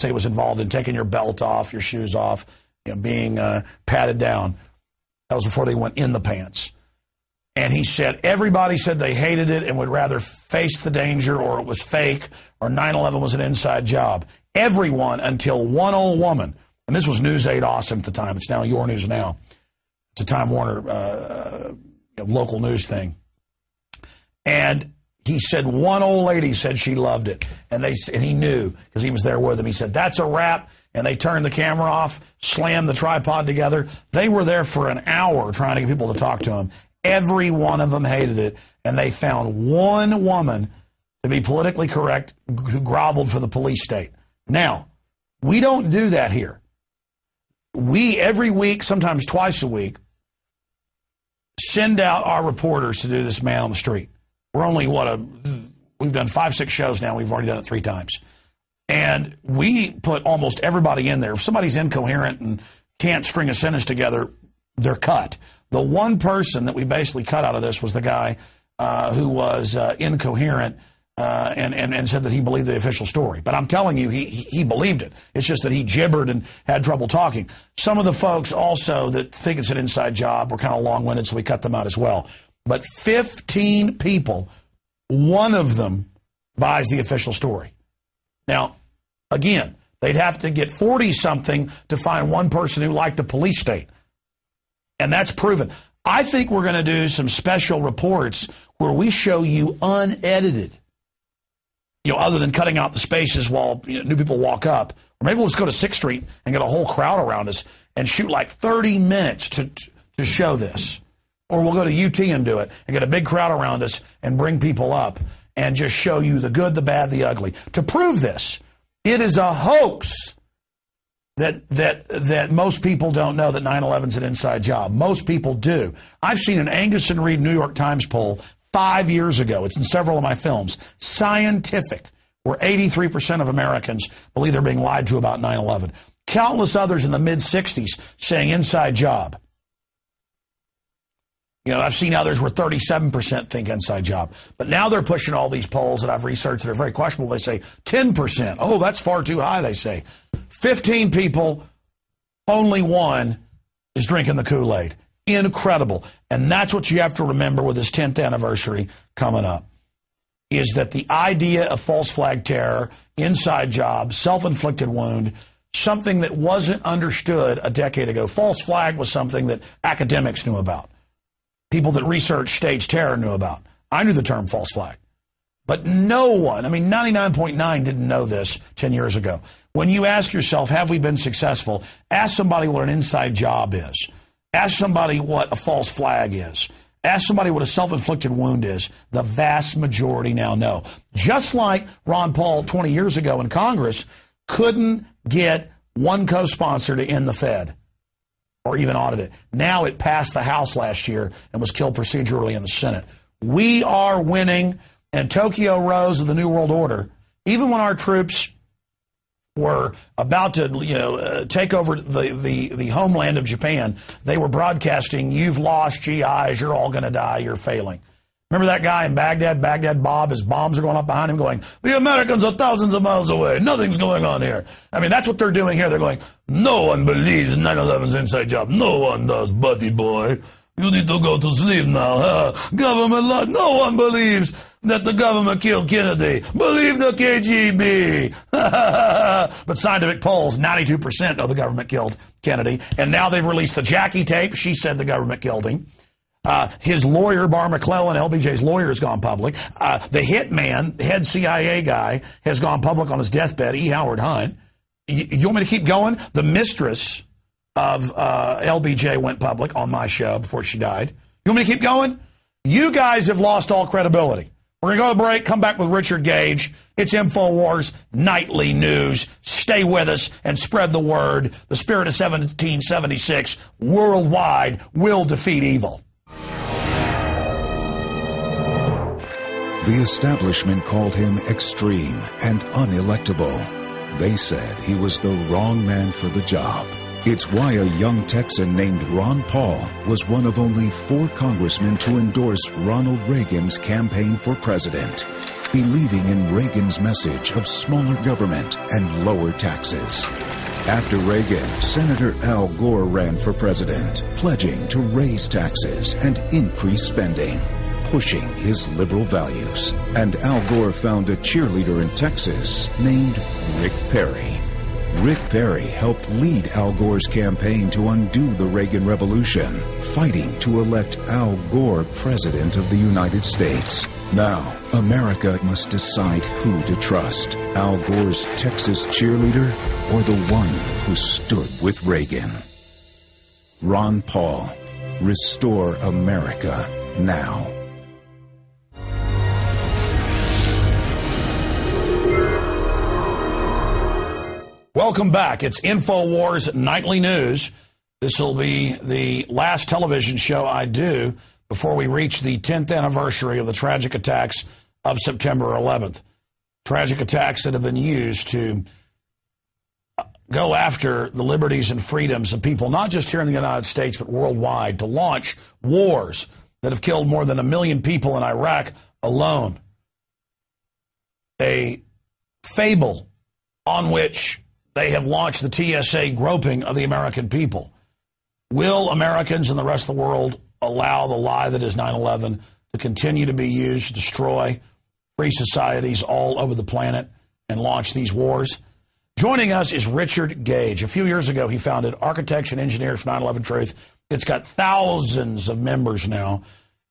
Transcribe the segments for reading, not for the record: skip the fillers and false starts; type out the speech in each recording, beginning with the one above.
say was involved in taking your belt off, your shoes off, being patted down. That was before they went in the pants. And he said everybody said they hated it and would rather face the danger, or it was fake, or 9/11 was an inside job. Everyone until one old woman, and this was News 8 Austin at the time. It's now Your News Now. It's a Time Warner local news thing. And he said one old lady said she loved it, and he knew because he was there with them. He said, that's a wrap, and they turned the camera off, slammed the tripod together. They were there for an hour trying to get people to talk to him. Every one of them hated it, and they found one woman, to be politically correct, who groveled for the police state. Now, we don't do that here. We, every week, sometimes twice a week, send out our reporters to do this man on the street. We're only, we've done 5-6 shows now. We've already done it 3 times. And we put almost everybody in there. If somebody's incoherent and can't string a sentence together, they're cut. The one person that we basically cut out of this was the guy who was incoherent and said that he believed the official story. But I'm telling you, he believed it. It's just that he gibbered and had trouble talking. Some of the folks also that think it's an inside job were kind of long-winded, so we cut them out as well. But 15 people, one of them buys the official story. Now, again, they'd have to get 40-something to find one person who liked the police state. And that's proven. I think we're going to do some special reports where we show you unedited, other than cutting out the spaces while new people walk up. Or maybe we'll just go to 6th Street and get a whole crowd around us and shoot like 30 minutes to show this. Or we'll go to UT and do it and get a big crowd around us and bring people up and just show you the good, the bad, the ugly. To prove this, it is a hoax that most people don't know that 9/11 is an inside job. Most people do. I've seen an Angus and Reid New York Times poll 5 years ago. It's in several of my films. Scientific, where 83% of Americans believe they're being lied to about 9/11. Countless others in the mid-60s saying inside job. I've seen others where 37% think inside job. But now they're pushing all these polls that I've researched that are very questionable. They say 10%. Oh, that's far too high, they say. 15 people, only one is drinking the Kool-Aid. Incredible. And that's what you have to remember with this 10th anniversary coming up, is that the idea of false flag terror, inside job, self-inflicted wound, something that wasn't understood a decade ago. False flag was something that academics knew about. People that research staged terror knew about. I knew the term false flag. But no one, 99.9 didn't know this 10 years ago. When you ask yourself, have we been successful? Ask somebody what an inside job is. Ask somebody what a false flag is. Ask somebody what a self-inflicted wound is. The vast majority now know. Just like Ron Paul 20 years ago in Congress couldn't get one co-sponsor to end the Fed or even audit it. Now it passed the House last year and was killed procedurally in the Senate. We are winning, and Tokyo rose of the New World Order. Even when our troops were about to, take over the homeland of Japan, they were broadcasting, "You've lost GIs, you're all going to die, you're failing." Remember that guy in Baghdad Bob, his bombs are going up behind him going, "The Americans are thousands of miles away. Nothing's going on here." That's what they're doing here. They're going, "No one believes 9/11's inside job. No one does, buddy boy. You need to go to sleep now. Government lie. No one believes that the government killed Kennedy. Believe the KGB." But scientific polls, 92% know the government killed Kennedy. And now they've released the Jackie tape. She said the government killed him. His lawyer, Barr McClellan, LBJ's lawyer, has gone public. The hitman, head CIA guy, has gone public on his deathbed, E. Howard Hunt. You want me to keep going? The mistress of LBJ went public on my show before she died. You want me to keep going? You guys have lost all credibility. We're going to go to break, come back with Richard Gage. It's InfoWars Nightly News. Stay with us and spread the word. The spirit of 1776 worldwide will defeat evil. The establishment called him extreme and unelectable. They said he was the wrong man for the job. It's why a young Texan named Ron Paul was one of only 4 congressmen to endorse Ronald Reagan's campaign for president. believing in Reagan's message of smaller government and lower taxes. After Reagan, Senator Al Gore ran for president, pledging to raise taxes and increase spending, pushing his liberal values. And Al Gore found a cheerleader in Texas named Rick Perry. Rick Perry helped lead Al Gore's campaign to undo the Reagan Revolution, fighting to elect Al Gore president of the United States. Now, America must decide who to trust, Al Gore's Texas cheerleader or the one who stood with Reagan. Ron Paul, Restore America Now. Welcome back. It's InfoWars Nightly News. This will be the last television show I do before we reach the 10th anniversary of the tragic attacks of September 11th. Tragic attacks that have been used to go after the liberties and freedoms of people, not just here in the United States, but worldwide, to launch wars that have killed more than 1 million people in Iraq alone. A fable on which they have launched the TSA groping of the American people. Will Americans and the rest of the world allow the lie that is 9/11 to continue to be used to destroy free societies all over the planet and launch these wars? Joining us is Richard Gage. A few years ago, he founded Architects and Engineers for 9/11 Truth. It's got thousands of members now,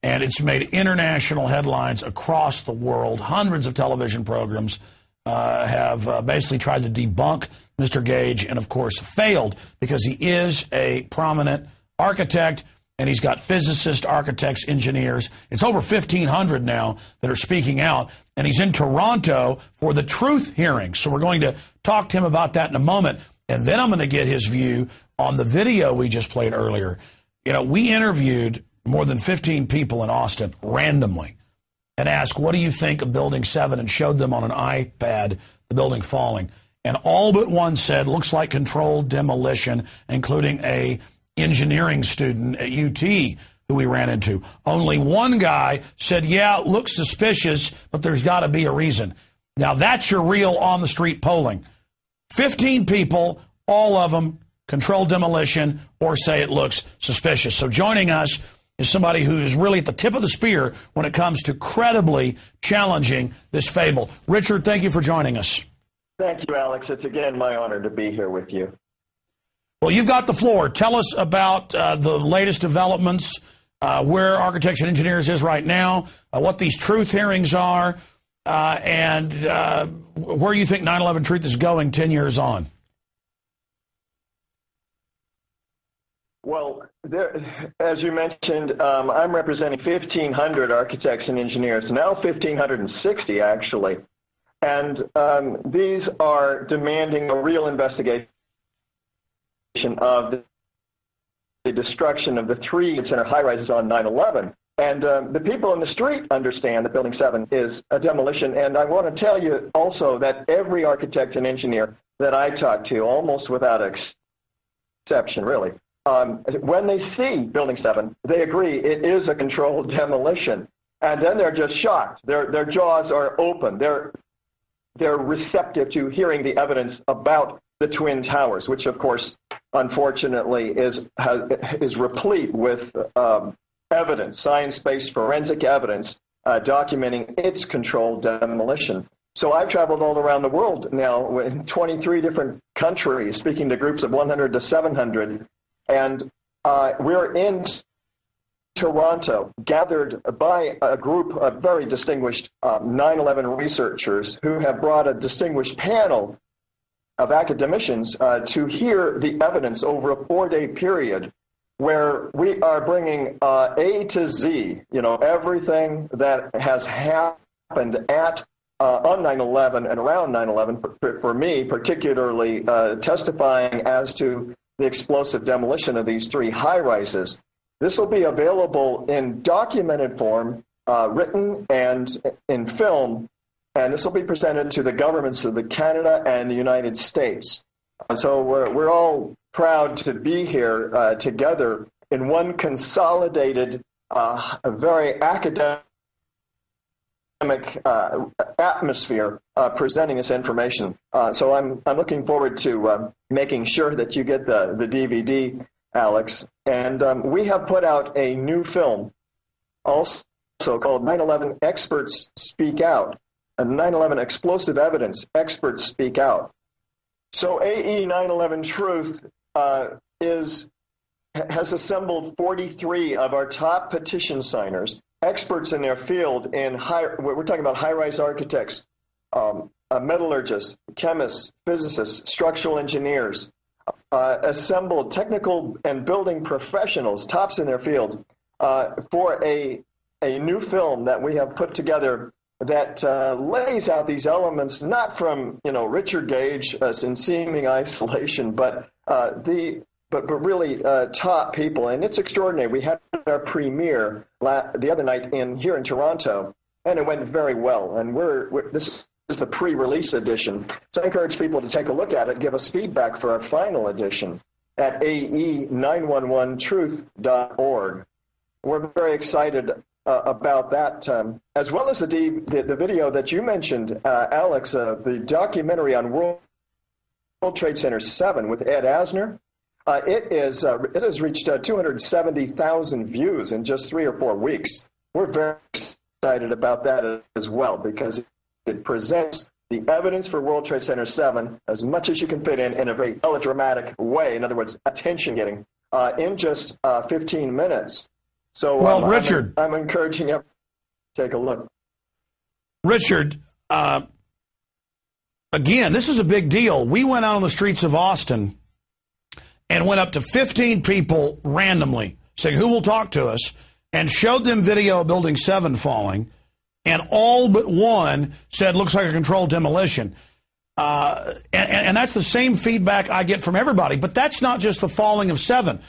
and it's made international headlines across the world. Hundreds of television programs have basically tried to debunk Mr. Gage and, of course, failed because he is a prominent architect, and he's got physicists, architects, engineers. It's over 1,500 now that are speaking out, and he's in Toronto for the truth hearing. So we're going to talk to him about that in a moment, and then I'm going to get his view on the video we just played earlier. You know, we interviewed more than 15 people in Austin randomly and asked, what do you think of Building 7, and showed them on an iPad the building falling. And all but one said, looks like controlled demolition, including a engineering student at UT who we ran into. Only one guy said, yeah, it looks suspicious, but there's got to be a reason. Now, that's your real on-the-street polling. 15 people, all of them controlled demolition or say it looks suspicious. So joining us is somebody who is really at the tip of the spear when it comes to credibly challenging this fable. Richard, thank you for joining us. Thank you, Alex. It's again my honor to be here with you. Well, you've got the floor. Tell us about the latest developments, where Architects and Engineers is right now, what these truth hearings are, and where you think 9/11 Truth is going 10 years on. Well, as you mentioned, I'm representing 1,500 architects and engineers, now 1,560 actually. And these are demanding a real investigation of the destruction of the 3 center high-rises on 9/11. And the people in the street understand that Building 7 is a demolition. And I want to tell you also that every architect and engineer that I talk to, almost without exception, really, when they see Building 7, they agree it is a controlled demolition. And then they're just shocked. Their jaws are open. They're receptive to hearing the evidence about the Twin Towers, which, of course, unfortunately, is replete with evidence, science-based forensic evidence, documenting its controlled demolition. So I've traveled all around the world now in 23 different countries, speaking to groups of 100 to 700, and we're in Toronto, gathered by a group of very distinguished 9/11 researchers who have brought a distinguished panel of academicians to hear the evidence over a 4-day period where we are bringing A to Z, everything that has happened at on 9/11 and around 9/11, for me particularly testifying as to the explosive demolition of these 3 high-rises. This will be available in documented form, written and in film, and this will be presented to the governments of Canada and the United States. So we're all proud to be here together in one consolidated, very academic atmosphere presenting this information. So I'm looking forward to making sure that you get the DVD, Alex. And we have put out a new film also called 9/11 Experts Speak Out, and 9/11 Explosive Evidence Experts Speak Out. So AE 9/11 Truth has assembled 43 of our top petition signers, experts in their field we're talking about high-rise architects, metallurgists, chemists, physicists, structural engineers, assembled technical and building professionals, tops in their field, for a new film that we have put together that lays out these elements, not from Richard Gage in seeming isolation, but really top people, and it's extraordinary. We had our premiere the other night here in Toronto, and it went very well. And this is the pre-release edition, so I encourage people to take a look at it, give us feedback for our final edition at ae911truth.org. We're very excited about that, as well as the video that you mentioned, Alex, the documentary on World Trade Center 7 with Ed Asner. It has reached 270,000 views in just 3 or 4 weeks. We're very excited about that as well, because it presents the evidence for World Trade Center 7 as much as you can fit in a very melodramatic way. In other words, attention-getting in just 15 minutes. So, well, Richard, I'm encouraging you to take a look. Richard, again, this is a big deal. We went out on the streets of Austin and went up to 15 people randomly, saying who will talk to us, and showed them video of Building 7 falling, and all but one said, looks like a controlled demolition. And that's the same feedback I get from everybody. But that's not just the falling of 7.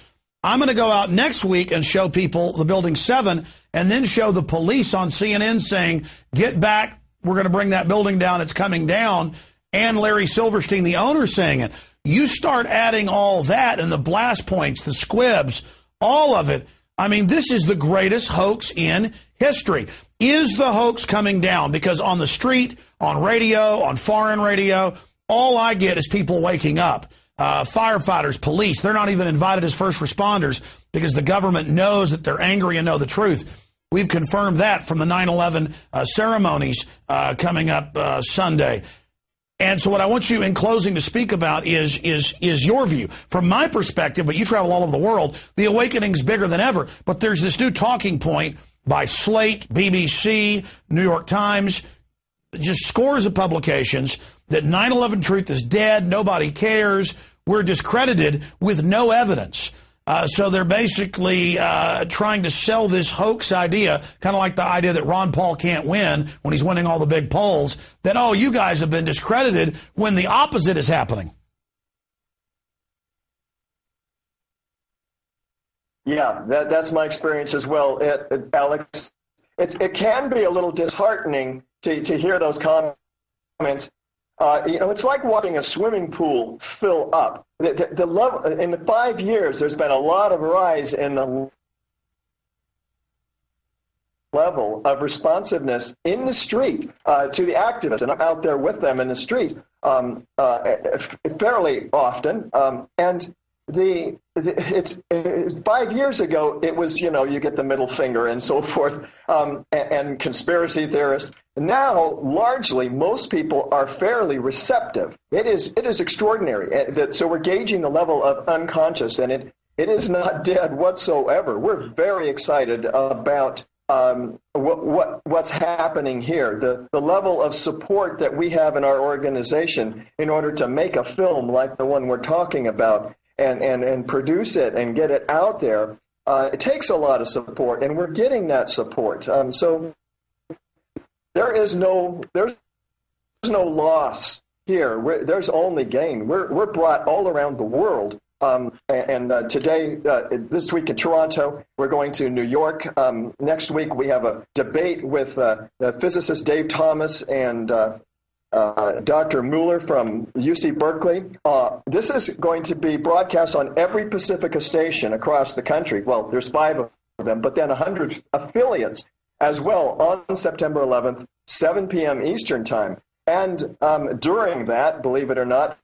I'm going to go out next week and show people the Building 7, and then show the police on CNN saying, get back, we're going to bring that building down, it's coming down, and Larry Silverstein, the owner, saying it. You start adding all that, and the blast points, the squibs, all of it. I mean, this is the greatest hoax in history. Is the hoax coming down? Because on the street, on radio, on foreign radio, all I get is people waking up. Firefighters, police, they're not even invited as first responders because the government knows that they're angry and know the truth. We've confirmed that from the 9/11 ceremonies coming up Sunday. And so what I want you in closing to speak about is your view. From my perspective, but you travel all over the world, the awakening's bigger than ever. But there's this new talking point by Slate, BBC, New York Times, just scores of publications that 9/11 truth is dead, nobody cares, we're discredited with no evidence. So they're basically trying to sell this hoax idea, kind of like the idea that Ron Paul can't win when he's winning all the big polls, that, oh, you guys have been discredited, when the opposite is happening. Yeah, that's my experience as well, Alex. It can be a little disheartening to hear those comments. It's like watching a swimming pool fill up. The level, in the 5 years, there's been a lot of rise in the level of responsiveness in the street to the activists, and I'm out there with them in the street fairly often. And it's 5 years ago, it was, you get the middle finger and so forth, and conspiracy theorists. Now, largely, most people are fairly receptive. It is extraordinary. So we're gauging the level of unconscious, and it is not dead whatsoever. We're very excited about what's happening here, the level of support that we have in our organization in order to make a film like the one we're talking about and produce it and get it out there. It takes a lot of support, and we're getting that support. So there's no loss here. There's only gain. We're brought all around the world. Today, this week in Toronto, we're going to New York. Next week, we have a debate with the physicist Dave Thomas and Dr. Mueller from UC Berkeley. This is going to be broadcast on every Pacifica station across the country. Well, there's 5 of them, but then 100 affiliates as well on September 11th 7 p.m. Eastern time. And during that, believe it or not,